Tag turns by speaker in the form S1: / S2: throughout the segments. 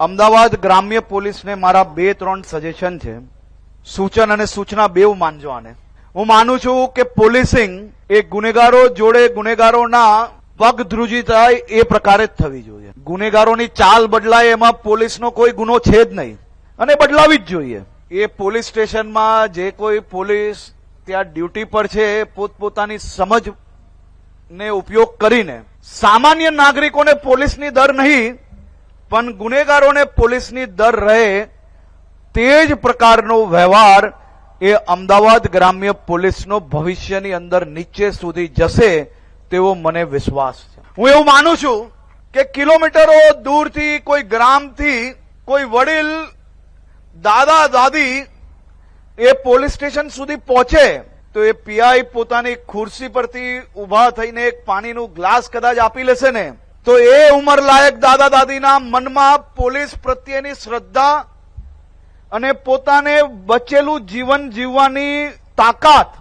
S1: અમદાવાદ ગ્રામ્ય પોલીસને મારા 2-3 સજેશન છે, સૂચન અને સૂચના બેઉ માનજો આને. હું માનું છું કે પોલીસિંગ એ ગુનેગારો જોડે ગુનેગારોના પગ ધ્રુજી થાય એ પ્રકારે જ થવી જોઈએ. ગુનેગારોની ચાલ બદલાય એમાં પોલીસનો કોઈ ગુનો છે જ નહીં અને બદલાવી જ જોઈએ. એ પોલીસ સ્ટેશનમાં જે કોઈ પોલીસ ત્યાં ડ્યુટી પર છે એ પોતપોતાની સમજ ને ઉપયોગ કરીને સામાન્ય નાગરિકોને પોલીસની ડર નહીં પણ ગુનેગારોને પોલીસની ડર રહે તે જ પ્રકારનો વ્યવહાર એ અમદાવાદ ગ્રામ્ય પોલીસનો ભવિષ્યની અંદર નીચે સુધી જશે તેવો મને વિશ્વાસ છે. હું એવું માનું છું કે કિલોમીટરો દૂરથી કોઈ ગ્રામથી કોઈ વડીલ દાદા દાદી એ પોલીસ સ્ટેશન સુધી પહોંચે તો એ પીઆઈ પોતાની ખુરશી પરથી ઉભા થઈને એક પાણીનું ગ્લાસ કદાચ આપી લેશે ને તો એ ઉંમરલાયક દાદા દાદીના મનમાં પોલીસ પ્રત્યેની શ્રદ્ધા અને પોતાને બચેલું જીવન જીવવાની તાકાત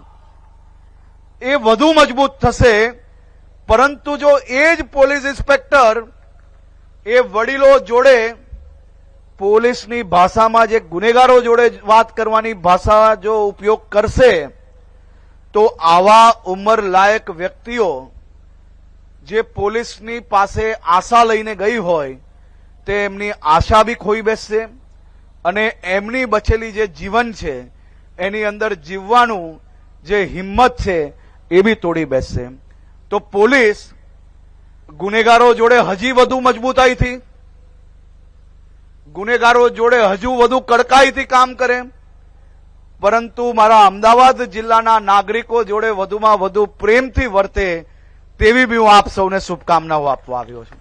S1: એ વધુ મજબૂત થશે. પરંતુ જો એ જ પોલીસ ઇન્સ્પેક્ટર એ વડીલો જોડે પોલીસની ભાષામાં જે ગુનેગારો જોડે વાત કરવાની ભાષા જો ઉપયોગ કરશે તો આવા ઉંમરલાયક વ્યક્તિઓ જે પોલીસની પાસે આશા લઈને ગઈ હોય તે એમની આશા બી ખોઈ બેસશે અને એમની બચેલી જે જીવન છે એની અંદર જીવવાનું જે હિંમત છે એ બી તોડી બેસશે. તો પોલીસ ગુનેગારો જોડે હજી વધુ મજબૂતાઈથી, ગુનેગારો જોડે હજુ વધુ કડકાઈથી કામ કરે, પરંતુ મારા અમદાવાદ જિલ્લાના નાગરિકો જોડે વધુમાં વધુ પ્રેમથી વર્તે તેવી બી હું આપ સૌને શુભકામનાઓ આપવા આવ્યો છું.